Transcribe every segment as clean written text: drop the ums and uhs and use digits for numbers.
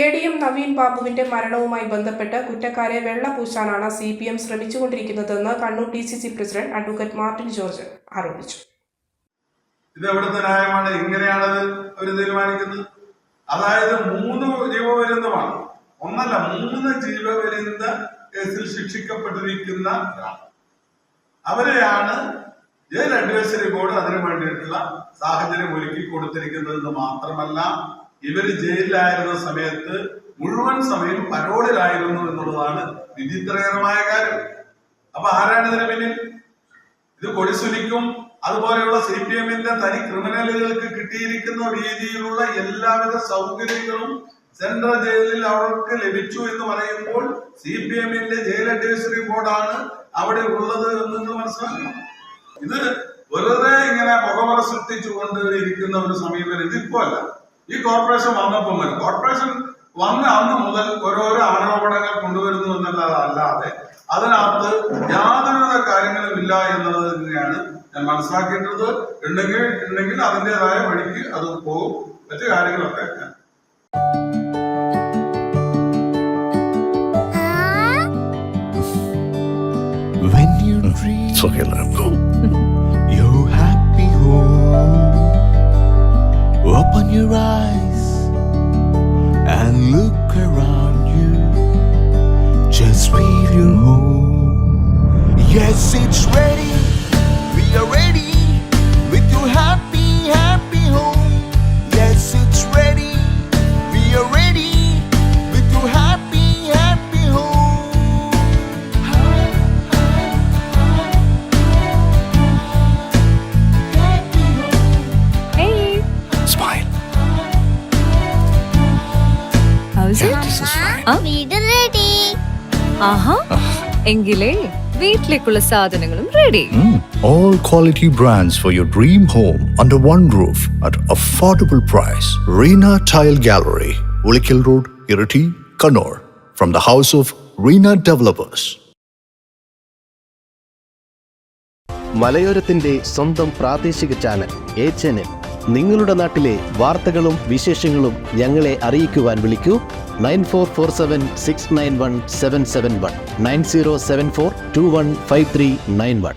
എ.ഡി.എം. നവീൻ ബാബുവിന്റെ മരണവുമായി ബന്ധപ്പെട്ട് കുറ്റക്കാരെ വെള്ളപൂശാനാണ് CPM ശ്രമിച്ചുകൊണ്ടിരിക്കുന്നതെന്ന് Kannur DCC president advocate Martin George ആരോപിച്ചു. ഇത് എവിടുത്തെ ന്യായമാണ്? ഇങ്ങനെയാണത് അവർ തീരുമാനിക്കുന്നത്. അതായത് 3 ജീവപര്യന്തമാണ്, ഒന്നല്ല 3 ജീവപര്യന്ത കേസിൽ ശിക്ഷിക്കപ്പെട്ടിരിക്കുന്ന അവരെയാണ് ജയിൽ അഡ്വൈസറി ബോർഡ് അതിനു വേണ്ടിയിട്ടുള്ള സാഹചര്യം ഒരുക്കി കൊടുത്തിരിക്കുന്നതെന്ന് മാത്രമല്ല, ഇവര് ജയിലിലായിരുന്ന സമയത്ത് മുഴുവൻ സമയം പരോളിലായിരുന്നു എന്നുള്ളതാണ് വിചിത്രകരമായ കാര്യം. അപ്പൊ ആരാണ് ഇതിന് പിന്നിൽ? ഇത് കൊടിസുനിക്കും അതുപോലെയുള്ള CPM-ന്റെ തനി ക്രിമിനലുകൾക്ക് കിട്ടിയിരിക്കുന്ന രീതിയിലുള്ള എല്ലാവിധ സൗകര്യങ്ങളും സെൻട്രൽ ജയിലിൽ അവർക്ക് ലഭിച്ചു എന്ന് പറയുമ്പോൾ CPM-ന്റെ ജയിൽ അഡ്വൈസറി ബോർഡാണ് അവിടെ ഉള്ളത് എന്ന് നിങ്ങൾ മനസ്സിലാക്കണം. ഇത് വെറുതെ ഇങ്ങനെ പുകമറ സൃഷ്ടിച്ചുകൊണ്ട് ഇരിക്കുന്ന ഒരു സമീപനം ഇതിപ്പോ അല്ല. ഈ കോർപ്പറേഷൻ വന്നപ്പോൾ കോർപ്പറേഷൻ വന്ന അന്ന് മുതൽ ഓരോരോ ആരോപണങ്ങൾ കൊണ്ടുവരുന്നു എന്നല്ലാതെ അതിനകത്ത് യാതൊരുവിധ കാര്യങ്ങളും ഇല്ല എന്നുള്ളത് തന്നെയാണ് ഞാൻ മനസ്സിലാക്കിയിട്ടുള്ളത്. ഉണ്ടെങ്കിൽ അതിൻ്റെതായ വഴിക്ക് അത് പോകും. മറ്റു കാര്യങ്ങളൊക്കെ When you dream, it's okay, let him go. You're happy home. Open your eyes and look around you. Just feel your home. Yes, it's ready. We are ready with your happy, happy home. Yes, it's ready. We are ready with your happy, happy home. Smile. How's it? This is fine. വീട് ready. ആഹാ, എങ്കിലേ വീട്ടിലേക്കുള്ള സാധനങ്ങളും ready. All quality brands for your dream home under one roof at affordable price. Reena Tile Gallery, Ulikil Road, Irati, Kannur. From the house of Reena Developers. മലയോരത്തിന്റെ സ്വന്തം പ്രാദേശിക channel HNN. നിങ്ങളുടെ നാട്ടിലെ വാർത്തകളും വിശേഷങ്ങളും ഞങ്ങളെ അറിയിക്കുവാൻ വിളിക്കൂ 9447691771 9074215391.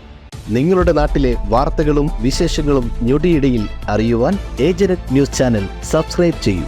നിങ്ങളുടെ നാട്ടിലെ വാർത്തകളും വിശേഷങ്ങളും ഞൊടിയിടയിൽ അറിയുവാൻ ഏജന്റ് ന്യൂസ് ചാനൽ സബ്സ്ക്രൈബ് ചെയ്യൂ.